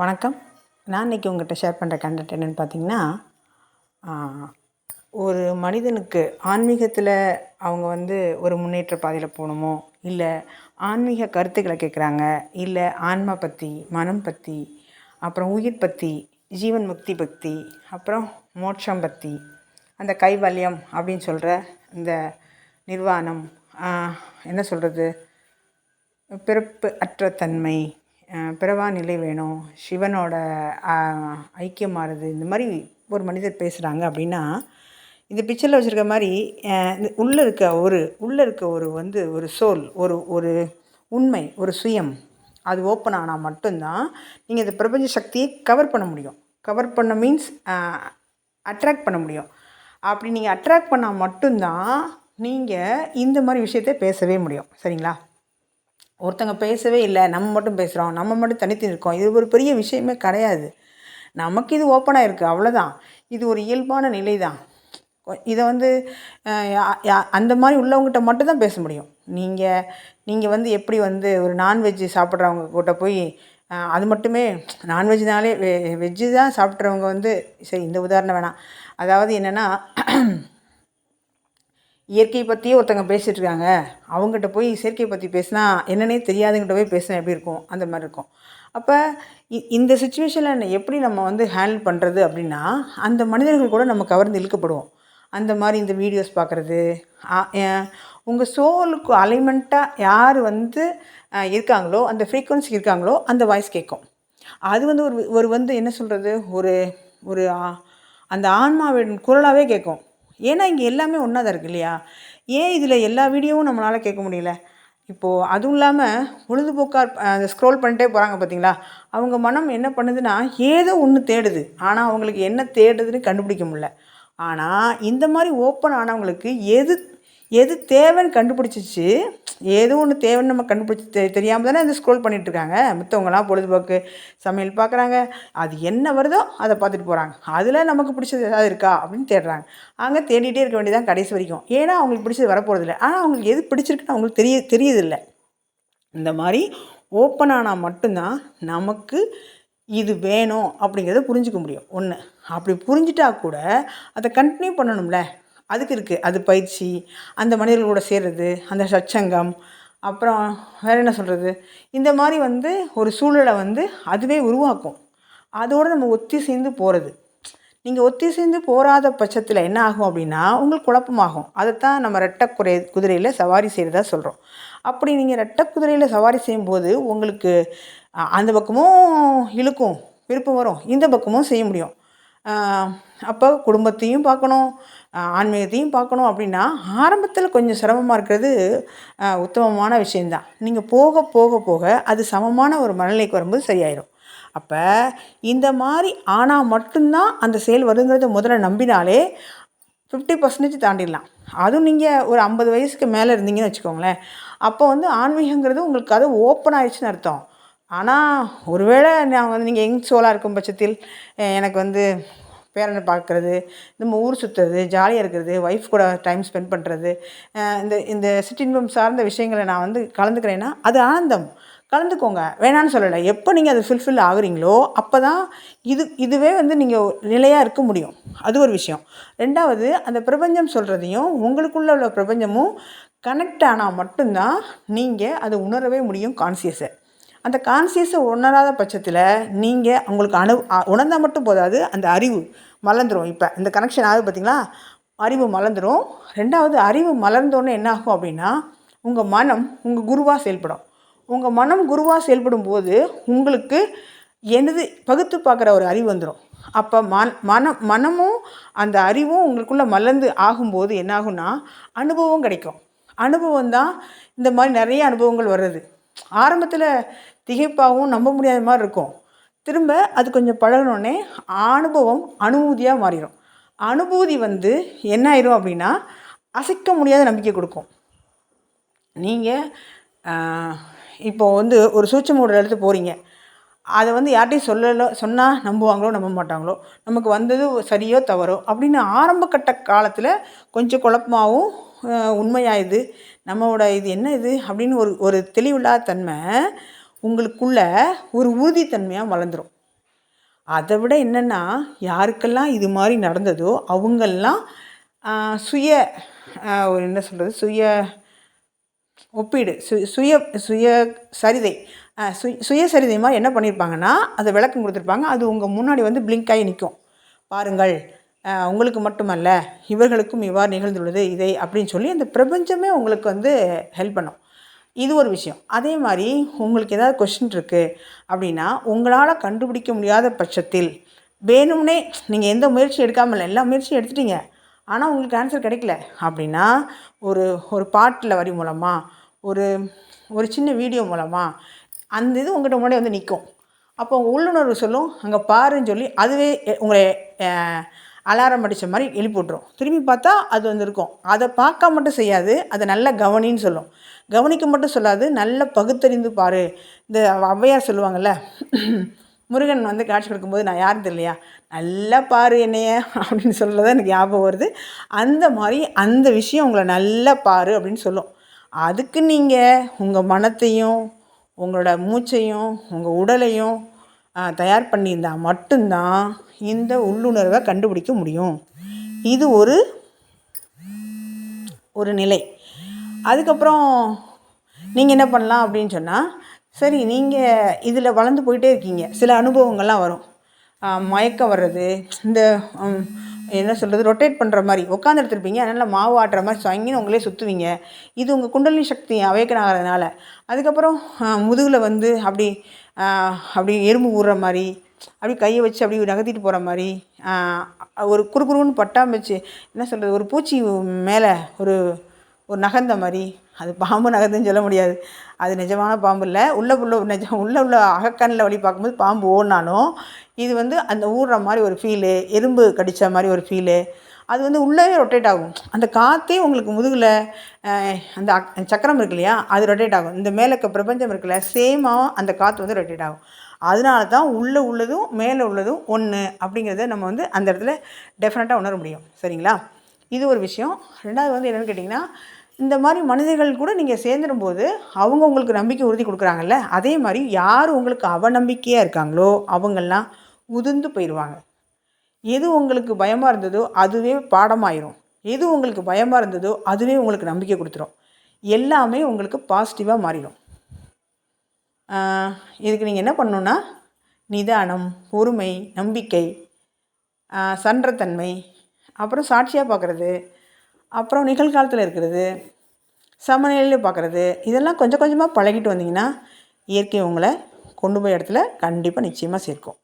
வணக்கம். நான் இன்றைக்கி உங்கள்கிட்ட ஷேர் பண்ணுற கண்டென்ட் என்னென்னு பார்த்தீங்கன்னா, ஒரு மனிதனுக்கு ஆன்மீகத்தில் அவங்க ஒரு முன்னேற்ற பாதையில் போகணுமோ, இல்லை ஆன்மீக கருத்துக்களை கேட்குறாங்க, இல்லை ஆன்மா பற்றி, மனம் பற்றி, அப்புறம் உயிர் பற்றி, ஜீவன் முக்தி பற்றி, அப்புறம் மோட்சம் பற்றி, அந்த கைவல்யம் அப்படின்னு சொல்கிற இந்த நிர்வாணம், என்ன சொல்கிறது, பிறப்பு அற்ற தன்மை, பிறவா நிலை வேணும், சிவனோட ஐக்கியமாகிறது, இந்த மாதிரி ஒரு மனிதர் பேசுகிறாங்க அப்படின்னா, இந்த பிக்சரில் வச்சுருக்க மாதிரி உள்ளே இருக்க ஒரு சோல், ஒரு உண்மை, ஒரு சுயம், அது ஓப்பன் ஆனால் மட்டும்தான் நீங்கள் இந்த பிரபஞ்ச சக்தியை கவர் பண்ண முடியும். கவர் பண்ண மீன்ஸ் அட்ராக்ட் பண்ண முடியும். அப்படி நீங்கள் அட்ராக்ட் பண்ணால் மட்டும்தான் நீங்கள் இந்த மாதிரி விஷயத்தை பேசவே முடியும். சரிங்களா? ஒருத்தங்க பேசவே இல்லை, நம்ம மட்டும் பேசுகிறோம், நம்ம மட்டும் தனித்து இருக்கோம், இது ஒரு பெரிய விஷயமே கிடையாது. நமக்கு இது ஓப்பனாக இருக்குது, அவ்வளோதான். இது ஒரு இயல்பான நிலை தான். இதை அந்த மாதிரி உள்ளவங்ககிட்ட மட்டும்தான் பேச முடியும். நீங்கள் எப்படி ஒரு நான்வெஜ்ஜு சாப்பிட்றவங்க கிட்ட போய் அது மட்டுமே நான்வெஜ்னாலே வெஜ்ஜு தான் சாப்பிட்றவங்க சரி, இந்த உதாரணம் வேணாம். அதாவது என்னென்னா, இயற்கை பற்றியே ஒருத்தங்க பேசிகிட்ருக்காங்க, அவங்ககிட்ட போய் செயற்கை பற்றி பேசினா என்னன்னே தெரியாதுங்கிட்ட போய் பேசினா எப்படி இருக்கும், அந்த மாதிரி இருக்கும். அப்போ இந்த சுச்சுவேஷனில் எப்படி நம்ம ஹேண்டில் பண்ணுறது அப்படின்னா, அந்த மனிதர்கள் கூட நம்ம கவர்ந்து இழுக்கப்படுவோம். அந்த மாதிரி இந்த வீடியோஸ் பார்க்குறது, உங்கள் சோலுக்கு அலைன்மெண்ட்டாக யார் இருக்காங்களோ, அந்த ஃப்ரீக்குவன்சி இருக்காங்களோ, அந்த வாய்ஸ் கேட்கும். அது ஒரு என்ன சொல்கிறது, ஒரு அந்த ஆன்மாவின் குரலாகவே கேட்கும். ஏன்னா இங்கே எல்லாமே ஒன்றா தான் இருக்குது இல்லையா? ஏன் இதில் எல்லா வீடியோவும் நம்மளால் கேட்க முடியல? இப்போது அதுவும் இல்லாமல் பொழுதுபோக்காக அந்த ஸ்க்ரோல் பண்ணிட்டே போகிறாங்க பார்த்தீங்களா? அவங்க மனம் என்ன பண்ணுதுன்னா, ஏதோ ஒன்று தேடுது. ஆனால் அவங்களுக்கு என்ன தேடுதுன்னு கண்டுபிடிக்க முடியல. ஆனால் இந்த மாதிரி ஓப்பன் ஆனவங்களுக்கு எது தேவைன்னு கண்டுபிடிச்சிச்சு, ஏதோ ஒன்று தேவைன்னு நம்ம கண்டுபிடிச்சி தெரியாமல் தானே அந்த ஸ்க்ரோல் பண்ணிகிட்ருக்காங்க. மற்றவங்களாம் பொழுதுபோக்கு சமையல் பார்க்குறாங்க, அது என்ன வருதோ அதை பார்த்துட்டு போகிறாங்க. அதில் நமக்கு பிடிச்சது ஏதாவது இருக்கா அப்படின்னு தேடுறாங்க. அங்கே தேடிகிட்டே இருக்க வேண்டியதான் கடைசி வரைக்கும். ஏன்னா அவங்களுக்கு பிடிச்சது வரப்போகிறதில்ல. ஆனால் அவங்களுக்கு எது பிடிச்சிருக்குன்னு அவங்களுக்கு தெரியுதில்லை. இந்த மாதிரி ஓப்பன் ஆனால் மட்டும்தான் நமக்கு இது வேணும் அப்படிங்கிறத புரிஞ்சிக்க முடியும். ஒன்று அப்படி புரிஞ்சிட்டா கூட அதை கண்டினியூ பண்ணணும்ல, அதுக்கு இருக்குது அது பயிற்சி, அந்த மனிதர்களோட சேர்றது, அந்த சச்சங்கம், அப்புறம் வேறு என்ன சொல்கிறது, இந்த மாதிரி ஒரு சூழலை அதுவே உருவாக்கும். அதோடு நம்ம ஒத்தி சேர்ந்து போகிறது. நீங்கள் ஒத்தி சேர்ந்து போகாத பட்சத்தில் என்ன ஆகும் அப்படின்னா, உங்களுக்கு குழப்பமாகும். அதைத்தான் நம்ம ரெட்டை குதிரையில் சவாரி செய்கிறதா சொல்கிறோம். அப்படி நீங்கள் ரெட்டை குதிரையில் சவாரி செய்யும்போது உங்களுக்கு அந்த பக்கமும் இழுக்கும், விருப்பம் வரும், இந்த பக்கமும் செய்ய முடியும். அப்போ குடும்பத்தையும் பார்க்கணும், ஆன்மீகத்தையும் பார்க்கணும். அப்படின்னா ஆரம்பத்தில் கொஞ்சம் சிரமமாக இருக்கிறது உத்தமமான விஷயந்தான். நீங்கள் போக போக போக அது சமமான ஒரு மனநிலைக்கு வரும்போது சரியாயிடும். அப்போ இந்த மாதிரி ஆனால் மட்டும்தான் அந்த செயல் வருங்கிறத முதல்ல நம்பினாலே 50% தாண்டிடலாம். அதுவும் நீங்கள் ஒரு 50 வயசுக்கு மேலே இருந்தீங்கன்னு வச்சுக்கோங்களேன். அப்போ ஆன்மீகங்கிறது உங்களுக்கு அது ஓப்பன் ஆயிடுச்சுன்னு அர்த்தம். ஆனால் ஒருவேளை நான் நீங்கள் யங் சோலாக இருக்கும் பட்சத்தில் எனக்கு பேரனை பார்க்குறது, நம்ம ஊர் சுற்றுறது, ஜாலியாக இருக்கிறது, ஒய்ஃப் கூட டைம் ஸ்பெண்ட் பண்ணுறது, இந்த சிற்றின்பம் சார்ந்த விஷயங்களை நான் கலந்துக்கிறேன்னா அது ஆனந்தம், கலந்துக்கோங்க, வேணான்னு சொல்லலை. எப்போ நீங்கள் அது ஃபுல்ஃபில் ஆகுறீங்களோ அப்போ தான் இதுவே நீங்கள் நிலையாக இருக்க முடியும். அது ஒரு விஷயம். ரெண்டாவது, அந்த பிரபஞ்சம் சொல்கிறதையும் உங்களுக்குள்ளே உள்ள பிரபஞ்சமும் கனெக்ட் ஆனால் மட்டும்தான் நீங்கள் அதை உணரவே முடியும், கான்சியஸை. அந்த கான்சியஸை உணராத பட்சத்தில் நீங்கள் உங்களுக்கு உணர்ந்தால் மட்டும் போதாது, அந்த அறிவு மலர்ந்துடும். இப்போ இந்த கனெக்ஷன் ஆகுது பார்த்திங்களா, அறிவு மலர்ந்துடும். ரெண்டாவது, அறிவு மலர்ந்தோன்னே என்ன ஆகும் அப்படின்னா, உங்கள் மனம் உங்கள் குருவாக செயல்படும். உங்கள் மனம் குருவாக செயல்படும் போது உங்களுக்கு பகுத்து பார்க்குற ஒரு அறிவு வந்துடும். அப்போ மனமும் அந்த அறிவும் உங்களுக்குள்ளே மலர்ந்து ஆகும்போது என்ன ஆகும்னா, அனுபவம் கிடைக்கும். அனுபவம் தான் இந்த மாதிரி நிறைய அனுபவங்கள் வர்றது. ஆரம்பத்தில் திகைப்பாகவும் நம்ப முடியாத மாதிரி இருக்கும். திரும்ப அது கொஞ்சம் பழகினோடனே அனுபவம் அனுபூதியாக மாறிடும். அனுபூதி என்ன ஆயிரும் அப்படின்னா, அசைக்க முடியாத நம்பிக்கை கொடுக்கும். நீங்கள் இப்போது ஒரு சூட்சும உடல் எடுத்து போகிறீங்க, அதை யார்கிட்டையும் சொன்னால் நம்புவாங்களோ நம்ப மாட்டாங்களோ, நமக்கு வந்தது சரியோ தவறோ அப்படின்னு ஆரம்ப கட்ட காலத்தில் கொஞ்சம் குழப்பமாகவும் உண்மையாக நம்மளோட இது என்ன இது அப்படின்னு ஒரு தெளிவில்லாத தன்மை உங்களுக்குள்ள ஒரு உறுதித்தன்மையாக வளர்ந்துடும். அதை விட என்னென்னா, யாருக்கெல்லாம் இது மாதிரி நடந்ததோ அவங்கெல்லாம் சுய ஒரு என்ன சொல்கிறது, சுய ஒப்பீடு, சுய சுய சரிதை, சுயசரிதை மாதிரி என்ன பண்ணியிருப்பாங்கன்னா, அதை விளக்கம் கொடுத்துருப்பாங்க. அது உங்கள் முன்னாடி வந்து பிளிங்க் ஆகி நிற்கும். பாருங்கள், உங்களுக்கு மட்டுமல்ல, இவர்களுக்கும் இவ்வாறு நிகழ்ந்துள்ளது இதை அப்படின்னு சொல்லி அந்த பிரபஞ்சமே உங்களுக்கு வந்து ஹெல்ப் பண்ணும். இது ஒரு விஷயம். அதே மாதிரி உங்களுக்கு ஏதாவது கொஸ்டின் இருக்குது அப்படின்னா, உங்களால் கண்டுபிடிக்க முடியாத பட்சத்தில் வேணும்னே நீங்கள் எந்த முயற்சியும் எடுக்காமல் இல்லை, எல்லா முயற்சியும் எடுத்துட்டீங்க, ஆனால் உங்களுக்கு ஆன்சர் கிடைக்கல அப்படின்னா, ஒரு ஒரு பாட்டில் வரி மூலமாக, ஒரு ஒரு சின்ன வீடியோ மூலமாக அந்த இது உங்கள்கிட்ட முன்னாடி வந்து நிற்கும். அப்போ உங்கள் உள்ளுணர்வு சொல்லும், அங்கே பாருன்னு சொல்லி அதுவே உங்களை அலாரம் அடித்த மாதிரி எழுப்பி விட்ரும். திரும்பி பார்த்தா அது வந்து இருக்கும். அதை பார்க்க மட்டும் செய்யாது, அதை நல்லா கவனின்னு சொல்லும். கவனிக்க மட்டும் சொல்லாது, நல்ல பகுத்தறிந்து பாரு. இந்த ஔவையார் சொல்லுவாங்கள்ல, முருகன் வந்து காட்சி கொடுக்கும்போது நான் யாரும் தெரியலையா, நல்லா பாரு என்னைய அப்படின்னு சொல்லதான் எனக்கு ஞாபகம் வருது. அந்த மாதிரி அந்த விஷயம் உங்களை நல்லா பாரு அப்படின்னு சொல்லும். அதுக்கு நீங்கள் உங்கள் மனத்தையும் உங்களோட மூச்சையும் உங்கள் உடலையும் தயார் பண்ணியிருந்தால் மட்டும்தான் இந்த உள்ளுணர்வை கண்டுபிடிக்க முடியும். இது ஒரு நிலை. அதுக்கப்புறம் நீங்கள் என்ன பண்ணலாம் அப்படின்னு சொன்னால், சரி நீங்கள் இதில் வளர்ந்து போயிட்டே இருக்கீங்க, சில அனுபவங்கள்லாம் வரும். மயக்கம் வர்றது, இந்த என்ன சொல்கிறது, ரொட்டேட் பண்ணுற மாதிரி உட்காந்து எடுத்துருப்பீங்க, அதனால் மாவு ஆட்டுற மாதிரி சொங்கின்னு உங்களே சுற்றுவீங்க. இது உங்கள் குண்டலினி சக்தி அவேக்கன் ஆகிறதுனால. அதுக்கப்புறம் முதுகில் வந்து அப்படி எறும்பு ஊறுற மாதிரி, அப்படி கையை வச்சு அப்படி நகர்த்திட்டு போகிற மாதிரி, ஒரு குறுகுறுன்னு பட்டாம்பூச்சி என்ன சொல்கிறது, ஒரு பூச்சி மேலே ஒரு நகர்ந்த மாதிரி. அது பாம்பு நகர்ந்துன்னு சொல்ல முடியாது, அது நிஜமான பாம்பு இல்லை. உள்ள அகக்கண்ணில் வழி பார்க்கும்போது பாம்பு ஓடினாலும் இது வந்து அந்த ஊடுற மாதிரி ஒரு ஃபீலு, எறும்பு கடித்த மாதிரி ஒரு ஃபீலு. அது வந்து உள்ளே ரொட்டேட் ஆகும். அந்த காற்றே உங்களுக்கு முதுகில் அந்த சக்கரம் இருக்கு இல்லையா, அது ரொட்டேட் ஆகும். இந்த மேலே இருக்க பிரபஞ்சம் இருக்குல்ல, சேமாக அந்த காற்று வந்து ரொட்டேட் ஆகும். அதனால தான் உள்ளே உள்ளதும் மேலே உள்ளதும் ஒன்று அப்படிங்கிறத நம்ம வந்து அந்த இடத்துல டெஃபினட்டாக உணர முடியும். சரிங்களா? இது ஒரு விஷயம். ரெண்டாவது வந்து என்னென்னு கேட்டிங்கன்னா, இந்த மாதிரி மனிதர்கள் கூட நீங்கள் சேர்ந்துடும்போது அவங்க உங்களுக்கு நம்பிக்கை உறுதி கொடுக்குறாங்கல்ல, அதே மாதிரி யார் உங்களுக்கு அவநம்பிக்கையாக இருக்காங்களோ அவங்கெல்லாம் உதிர்ந்து போயிடுவாங்க. எது உங்களுக்கு பயமாக இருந்ததோ அதுவே பாடமாயிரும். எது உங்களுக்கு பயமாக இருந்ததோ அதுவே உங்களுக்கு நம்பிக்கை கொடுத்துரும். எல்லாமே உங்களுக்கு பாசிட்டிவாக மாறிடும். இதுக்கு நீங்கள் என்ன பண்ணணுன்னா, நிதானம், பொறுமை, நம்பிக்கை, சன்றத்தன்மை, அப்புறம் சாட்சியாக பார்க்குறது, அப்புறம் நிகழ்காலத்தில் இருக்கிறது, சமநிலையில் பார்க்குறது, இதெல்லாம் கொஞ்சம் கொஞ்சமாக பழகிட்டு வந்தீங்கன்னா இயற்கை உங்களை கொண்டு போய் இடத்துல கண்டிப்பாக நிச்சயமாக சேர்க்கும்.